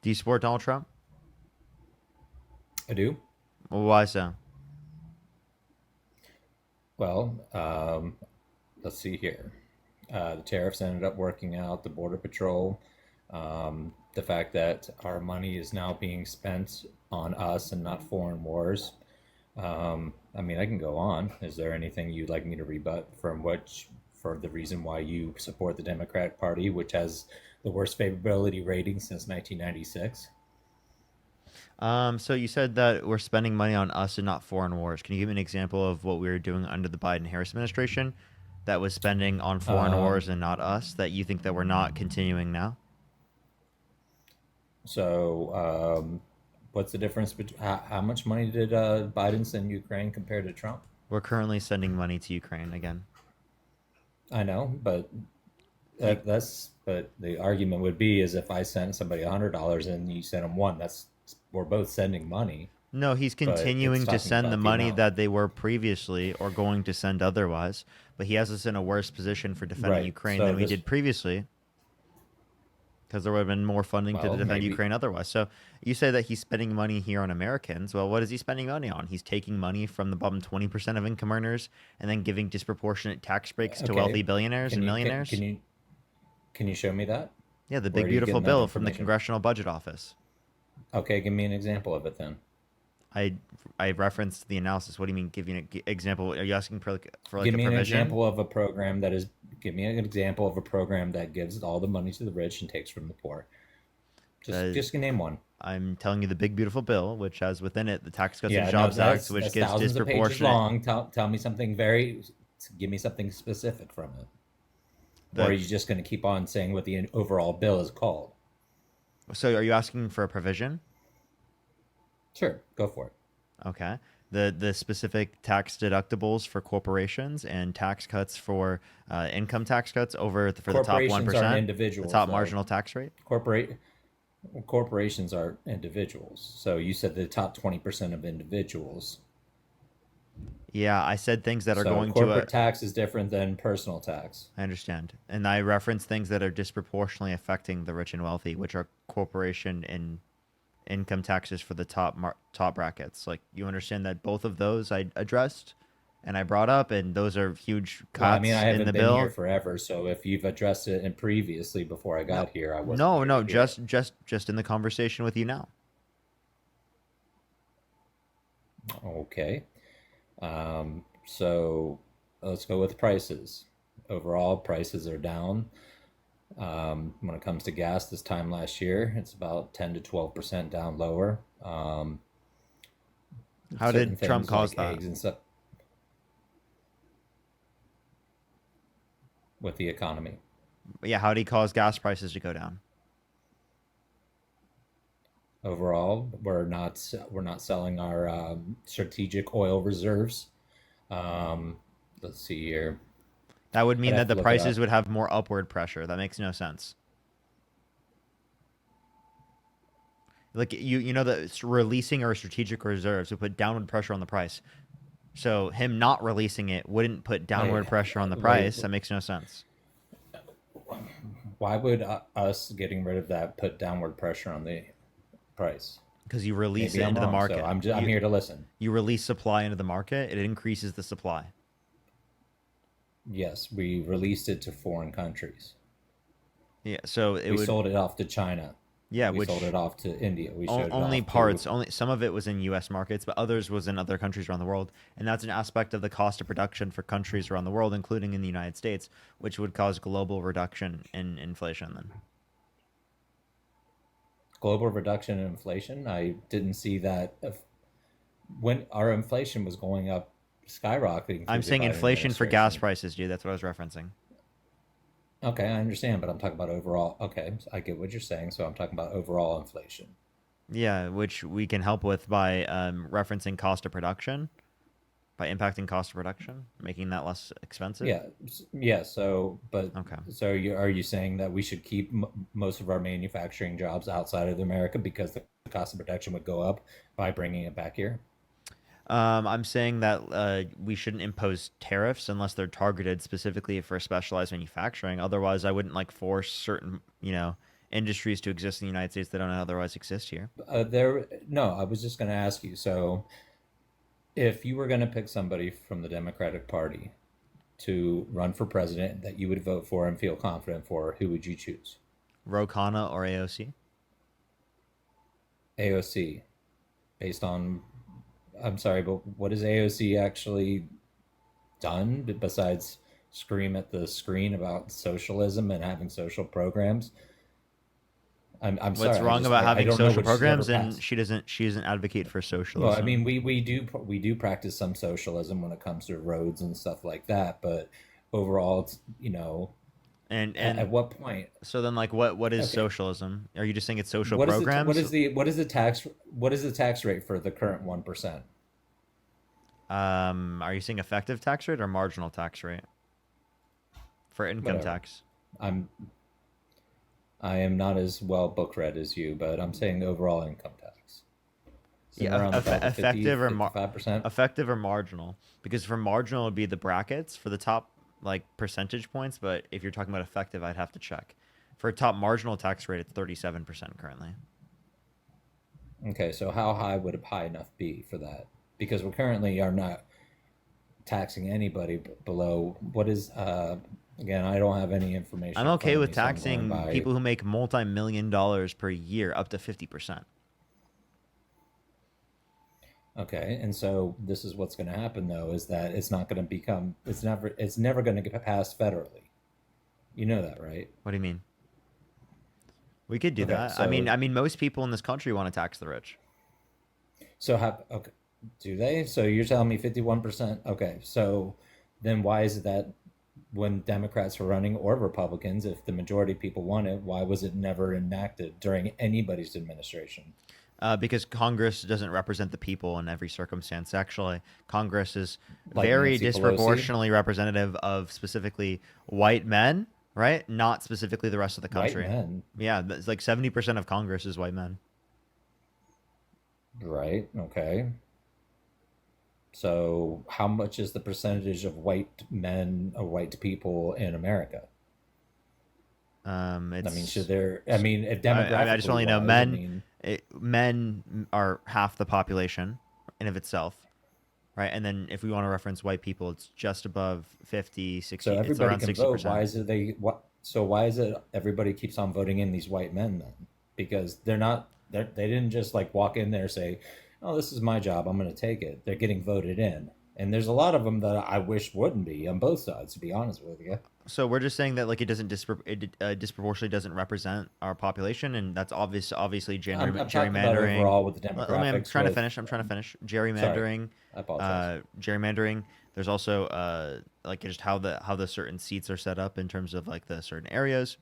Do you support Donald Trump? I do. Well, why so? Well, let's see here. The tariffs ended up working out, the Border Patrol, the fact that our money is now being spent on us and not foreign wars. I mean, I can go on. Is there anything you'd like me to rebut for the reason why you support the Democratic Party, which has the worst favorability rating since 1996? So you said that we're spending money on us and not foreign wars. Can you give me an example of what we were doing under the Biden-Harris administration that was spending on foreign Um, wars and not us that you think that we're not continuing now? so, what's the difference between how much money did Biden send Ukraine compared to Trump? We're currently sending money to Ukraine again. I know, but You, but the argument would be is if I sent somebody $100 and you sent them one, that's we're both sending money, no, he's but it's continuing to talking send the about the money amount. that they were previously or going to send otherwise, but he has us in a worse position for defending Right. Ukraine So than we this did previously because there would have been more funding to well defend maybe Ukraine otherwise. So you say that he's spending money here on Americans. Well, what is he spending money on? He's taking money from the bottom 20% of income earners and then giving disproportionate tax breaks to okay. wealthy billionaires and millionaires. Can you show me that? Yeah, the Where big are you beautiful getting that bill from the information? Congressional Budget Office. Okay, give me an example of it then. I I referenced the analysis. What do you mean? Give you an example? Are you asking for like Give a me an provision? example of a program that is give me an example of a program that gives all the money to the rich and takes from the poor. Uh, Just name one. I'm telling you the big beautiful bill, which has within it the Tax Cuts and Yeah, no, Jobs Act, which that's gives thousands of pages disproportionate long. Tell me something give me something specific from it. Or are the. you just going to keep on saying what the overall bill is called? So are you asking for a provision? Sure, go for it. Okay. The specific tax deductibles for corporations and tax cuts for income tax cuts for the top Corporations aren't 1%, the individuals, top though. marginal tax rate. Corporate corporations are individuals. So you said the top 20% of individuals. Yeah, I said things that are So going to corporate tax is different than personal tax. I understand. And I reference things that are disproportionately affecting the rich and wealthy, which are corporation and income taxes for the top brackets. Like you understand that both of those I addressed and I brought up, and those are huge Well, I mean, I cuts in haven't the been here bill. forever, so if you've addressed it and previously before I No, got here, I wasn't no, here to no. hear it. Just in the conversation with you now. Okay. So let's go with prices. Overall, prices are down. When it comes to gas this time last year, it's about 10 to 12% down lower. How Certain did Trump things cause like that? eggs and stuff with the economy. Yeah, how did he cause gas prices to go down? Overall, we're not selling our strategic oil reserves. Um, let's see here. That would I'd mean have that to the look it prices up. would have more upward pressure. That makes no sense. Like you know that releasing our strategic reserves would put downward pressure on the price. So him not releasing it wouldn't put I downward pressure on the wait. price. That makes no sense. Why would us getting rid of that put downward pressure on the price? Because you release Maybe it I'm into the wrong. So market. I'm here to listen. You release supply into the market, it increases the supply. Yes, we released it to foreign countries. Yeah, so it We would sold it off to China. yeah, We sold which it off to India. We showed it only off to. parts, only some of it was in US markets, but others was in other countries around the world. And that's an aspect of the cost of production for countries around the world, including in the United States, which would cause global reduction in inflation then. Global reduction in inflation. I didn't see that when our inflation was going up, skyrocketing I'm through the saying Biden inflation for gas administration. prices, dude. That's what I was referencing. Okay, I understand, but I'm talking about overall. Okay, I get what you're saying. So I'm talking about overall inflation. Yeah, which we can help with by referencing cost of production, by impacting cost of production, making that less expensive. Yeah, yeah. So, but Okay. are you saying that we should keep most of our manufacturing jobs outside of America because the cost of production would go up by bringing it back here? I'm saying that we shouldn't impose tariffs unless they're targeted specifically for specialized manufacturing. Otherwise, I wouldn't like force certain, industries to exist in the United States that don't otherwise exist here. No, I was just going to ask you. So, if you were going to pick somebody from the Democratic Party to run for president that you would vote for and feel confident for, who would you choose? Ro Khanna or AOC? AOC, based on, I'm sorry, but what has AOC actually done besides scream at the screen about socialism and having social programs? I'm What's sorry, wrong about I having don't know social what she's ever programs? And passed. she doesn't advocate for Well, I mean, socialism. we do practice some socialism when it comes to roads and stuff like that, but overall, it's, And at and what point? so then like what is Okay, socialism? Are you just saying it's social what is the programs? what is the tax rate for the current 1%? Are you saying effective tax rate or marginal tax rate for income Whatever. tax? I'm I am not as well book read as you, but I'm saying the overall income tax. Somewhere Yeah, around about the 50, effective or 55%. effective or marginal? Because for marginal would be the brackets for the top like percentage points, but if you're talking about effective, I'd have to check. For a top marginal tax rate, it's 37% currently. Okay, so how high would a high enough be for that? Because we currently are not taxing anybody below what is again, I don't have any I'm information in okay front of with me, so I'm going taxing by. people who make multi-million dollars per year up to 50%. Okay, and so this is what's going to happen though, is that it's not going to become it's never going to get passed federally. You know that, right? What do you mean? We could do Okay, that. I mean, so most people in this country want to tax the rich. okay, do they? So you're telling me 51%? Okay, so then why is it that when Democrats were running or Republicans, if the majority of people want it, why was it never enacted during anybody's administration? Because Congress doesn't represent the people in every circumstance. Actually, Congress is Like very Nancy Pelosi, disproportionately representative of specifically white men, right? Not specifically the rest of the white country. men, Yeah, it's like 70% of Congress is white men. right? Okay. So how much is the percentage of white men or white people in America? I mean, should It's there, I mean, if I just demographically only know wise, I mean, men are half the population in of itself, right? And then if we want to reference white people, it's just above 50, so 60. It's everybody around can vote. Why 60%. is it why is it everybody keeps on voting in these white men then? Because they didn't just like walk in there and say, "Oh, this is my job. I'm going to take it." They're getting voted in. And there's a lot of them that I wish wouldn't be on both sides, to be honest with you. So we're just saying that like it disproportionately doesn't represent our population, and that's obviously I'm talking about gerrymandering. overall with the Let me. I'm demographics trying to with, finish. I'm trying to finish. sorry, Gerrymandering, I apologize. gerrymandering. There's also like just how the certain seats are set up in terms of like the certain areas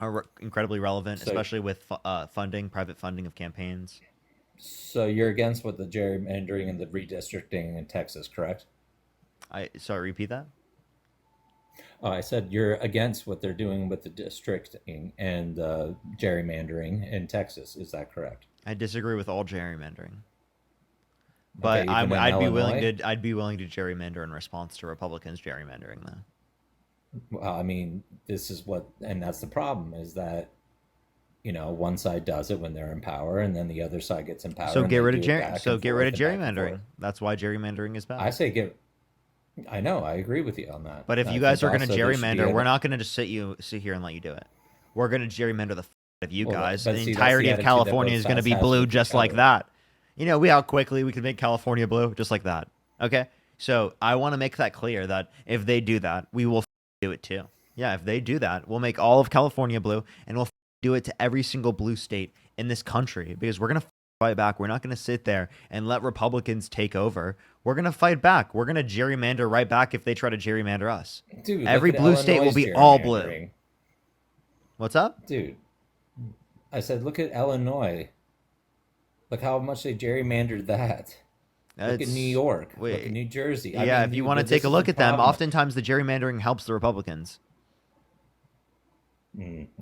are incredibly relevant, So, especially with funding, private funding of campaigns. so you're against what the gerrymandering and the redistricting in Texas, correct? I sorry, repeat that. Oh, I said you're against what they're doing with the districting and gerrymandering in Texas. Is that correct? I disagree with all gerrymandering, but Okay, even in Illinois. I'd be willing to gerrymander in response to Republicans gerrymandering though. Well, I mean, this is what, and that's the problem is that, one side does it when they're in power, and then the other side gets in power and they do it back So and get rid of forth and back and forth. gerrymandering. That's why gerrymandering is I bad. say I know, I agree with you on that. But if I you guys think are going to also there should be gerrymander, we're an, not going to just sit here and let you do it. We're going to gerrymander the out of you well, guys. but The see, that's the entirety of attitude that California both is going to sides be has blue with each just like other. that. How quickly we can make California blue just like that. Okay? So I want to make that clear that if they do that, we will do it too. Yeah, if they do that, we'll make all of California blue and we'll do it to every single blue state in this country because we're going to fight back. We're not going to sit there and let Republicans take over. We're going to fight back. We're going to gerrymander right back if they try to gerrymander us. Dude, look Every at blue state will Illinois' be all blue. gerrymandering. What's up? Dude, I said, look at Illinois. Look how much they gerrymandered that. Look at New It's York. Look at wait, New Jersey. I yeah. mean, If you dude, want to this take a is the look at them, problem. oftentimes the gerrymandering helps the Republicans.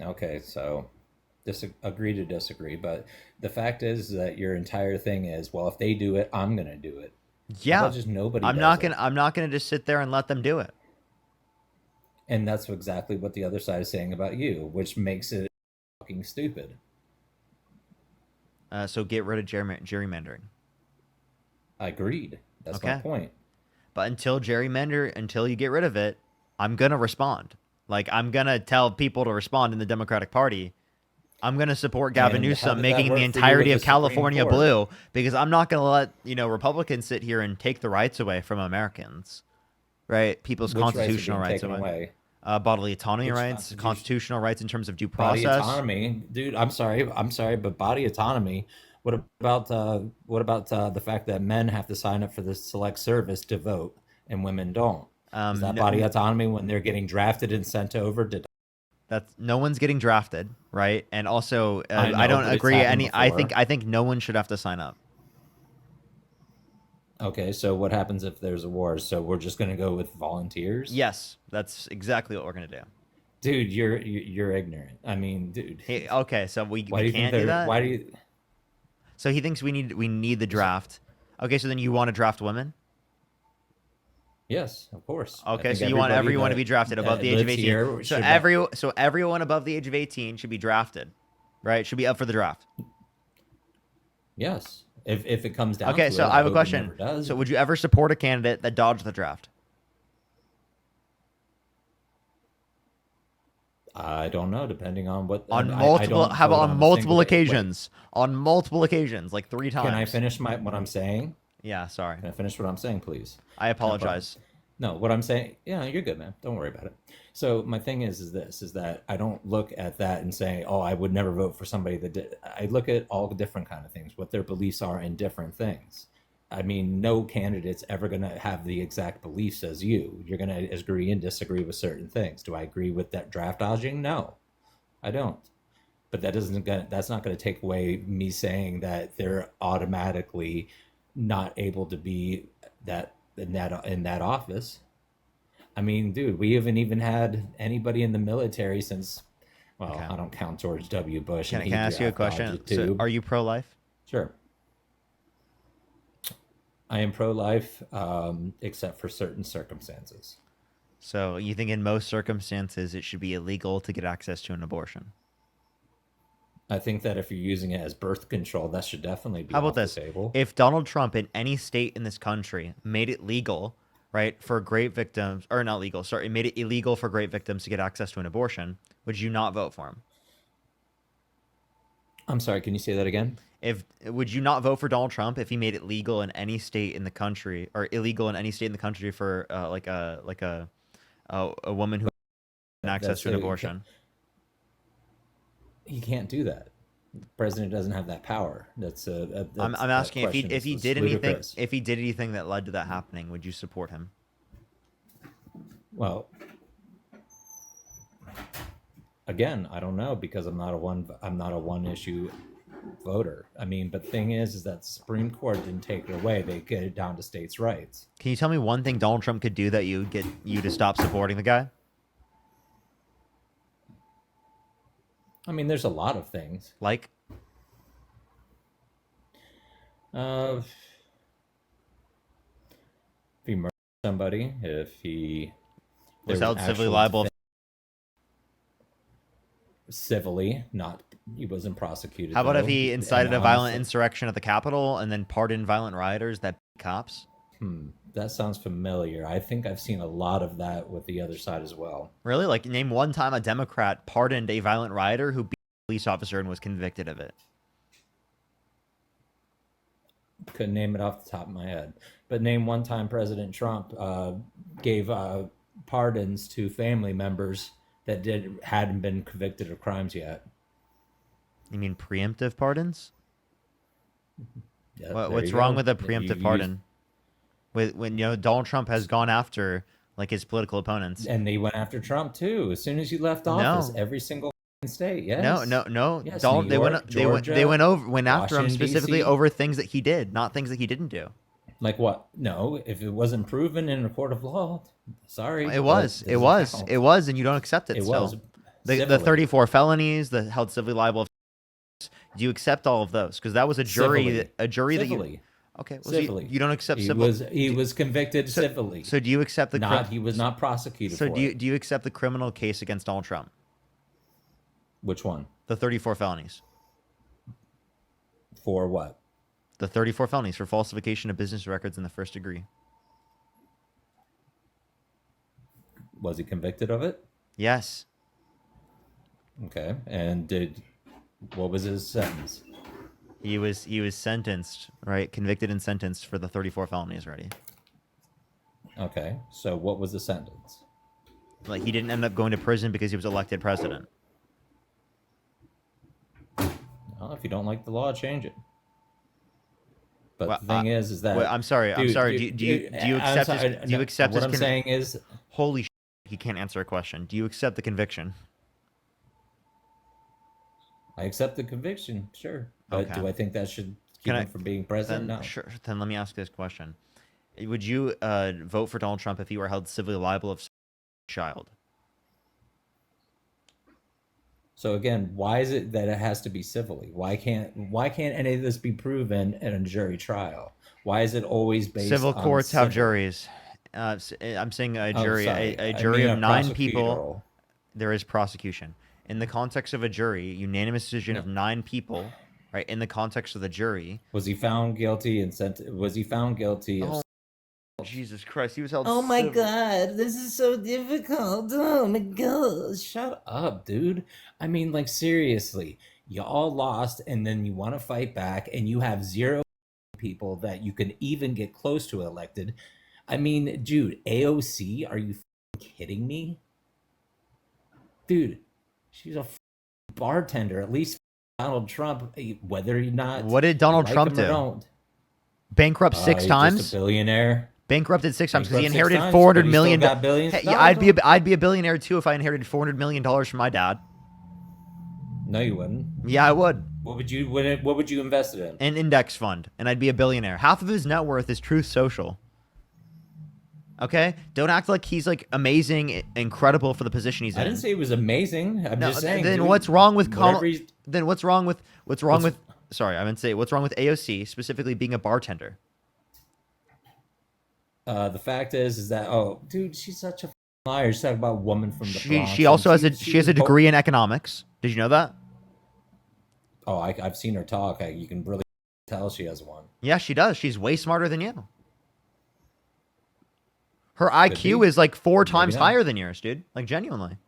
Okay, so agree to disagree, but the fact is that your entire thing is, well, if they do it, I'm gonna do it. How Yeah, about just nobody does it? I'm not gonna just sit there and let them do it. And that's exactly what the other side is saying about you, which makes it fucking stupid. So get rid of gerrymandering. Agreed. That's my Okay. point. But until you get rid of it, I'm gonna respond. Like I'm gonna tell people to respond in the Democratic Party. I'm gonna support Gavin And how Newsom did that making the work for you with entirety the of Supreme California Court? blue because I'm not gonna let Republicans sit here and take the rights away from Americans, right? People's Which rights are constitutional being rights taken away. away? Bodily autonomy Which rights, constitution? constitutional rights in terms of due Body process. autonomy, dude. I'm sorry, but body autonomy. What about the fact that men have to sign up for the select service to vote and women don't? Is that body No, autonomy when they're getting drafted and sent over to? that's no one's getting drafted, right? And also, I I know, don't but it's agree. happened before. I think no one should have to sign up. Okay, so what happens if there's a war? So we're just gonna go with volunteers? Yes, that's exactly what we're gonna do. Dude, you're ignorant. I mean, dude, Okay, so why we do you think can't do they're? that. Why do you? So he thinks we need the draft. Okay, so then you want to draft women? Yes, of course. I Okay, think so you want everybody everyone to that be drafted above the age of lives 18. here So should. everyone above the age of 18 should be drafted, right? Should be up for the draft. Yes, if it comes down Okay, to so it, I I have a hope it never question. does. So would you ever support a candidate that dodged the draft? I don't know, depending on what. On I multiple, don't how about vote on on a single multiple day. Wait, occasions? On multiple occasions, like 3 can I times. finish what I'm saying? Yeah, sorry. Can I finish what I'm saying, please? I No problem. apologize. No, what I'm saying, yeah, you're good, man. Don't worry about it. So my thing is that I don't look at that and say, oh, I would never vote for somebody that did. I look at all the different kind of things, what their beliefs are in different things. I mean, no candidate's ever going to have the exact beliefs as you. You're going to agree and disagree with certain things. Do I agree with that draft dodging? No, I don't. But that's not going to take away me saying that they're automatically not able to be that office. I mean, dude, we haven't even had anybody in the military since. Well, Okay. I don't count George W. Bush, and Can he I ask you a draft dodged question? it So, too. are you pro-life? Sure, I am pro-life, except for certain circumstances. So, you think in most circumstances it should be illegal to get access to an abortion? I think that if you're using it as birth control, that should definitely be How about off the this? table. If Donald Trump in any state in this country made it legal, right, for great victims, or not legal, sorry, made it illegal for great victims to get access to an abortion, would you not vote for him? I'm sorry, can you say that again? If would you not vote for Donald Trump if he made it legal in any state in the country, or illegal in any state in the country for a woman who had access That's to an a, abortion? he can't do that. The president doesn't have that power. I'm That asking question if he is did anything ludicrous. that led to that happening, would you support him? Well, again, I don't know because I'm not a one issue voter. I mean, but the thing is that the Supreme Court didn't take it away. They get it down to states' rights. Can you tell me one thing Donald Trump could do that you would get you to stop supporting the guy? I mean, there's a lot of things. Like, Uh, if he murdered somebody, if he was there was held civilly actual liable. civilly, not he wasn't prosecuted. How about if though, he and incited a violent honestly, insurrection at the Capitol and then pardoned violent rioters that beat cops? that sounds familiar. I think I've seen a lot of that with the other side as well. Really? Like, name one time a Democrat pardoned a violent rioter who beat a police officer and was convicted of it. Couldn't name it off the top of my head, but name one time President Trump gave pardons to family members that hadn't been convicted of crimes yet. You mean preemptive pardons? Yeah, there What's you wrong go. with a If you preemptive use- pardon? When Donald Trump has gone after like his political opponents. And they went after Trump too. As soon as he left office, No. every single state. Yes. No. Yes, Donald, New York, they Georgia, went after him Washington, specifically D.C. over things that he did, not things that he didn't do. Like what? No, if it wasn't proven in a court of law, sorry. It was, that doesn't count. and you don't accept it. It still. was The civilly. 34 felonies, the held civilly liable. Do you accept all of those? Because that was a jury, Civilly. that you. Civilly. Okay, well, Civilly. you don't accept He civil. was convicted civilly. So do you accept the? Not he was not prosecuted So for do you it. do you accept the criminal case against Donald Trump? Which one? The 34 felonies. For what? The 34 felonies for falsification of business records in the first degree. Was he convicted of it? Yes. Okay. And what was his sentence? He was sentenced, right? Convicted and sentenced for the 34 felonies already. Okay. So what was the sentence? Like, he didn't end up going to prison because he was elected president. Well, if you don't like the law, change it. But Well, the thing is that I'm sorry. dude, Do you accept his, do you accept what his I'm saying is, holy shit, he can't answer a question. Do you accept the conviction? I accept the conviction, sure. But Okay. do I think that should keep him from being president? Then, No. sure. Then let me ask this question: would you vote for Donald Trump if he were held civilly liable of child? So again, why is it that it has to be civilly? Why can't any of this be proven in a jury trial? Why is it always based Civil on courts have civil? juries. I'm saying a jury, sorry. a I jury mean of a 9 people. prosecutorial. There is prosecution. In the context of a jury, unanimous decision of 9 people, right? In the context of the jury, Was he found guilty and sent? Was he found guilty of? Jesus Christ, he was held. Oh my God, this is so difficult. Oh my God, shut up, dude. I mean, like, seriously, you all lost, and then you want to fight back, and you have 0 people that you can even get close to elected. I mean, dude, AOC, are you kidding me? Dude, she's a bartender. At least Donald Trump, whether or not What did Donald you like Trump him or do? don't, Bankrupt 6 he's times. just a billionaire. Bankrupted 6 times because he Bankrupt 6 inherited times, 400 but he million. still got billions. Hey, No, yeah, I'd be a billionaire too if I inherited $400 million from my dad. No, you wouldn't. Yeah, I would. What would you invest it in? An index fund, and I'd be a billionaire. Half of his net worth is Truth Social. Okay, don't act like he's like amazing, incredible for the position he's in. I didn't say it was amazing. I'm just saying. Then dude, what's wrong with whatever what's wrong with? Sorry, I meant to say what's wrong with AOC specifically being a bartender. The fact is that dude, she's such a liar. She's talking about a woman from the Bronx. She also has a degree in economics. Did you know that? Oh, I've seen her talk. You can really tell she has one. Yeah, she does. She's way smarter than you. Her IQ is like 4 times higher than yours, dude. Like, genuinely.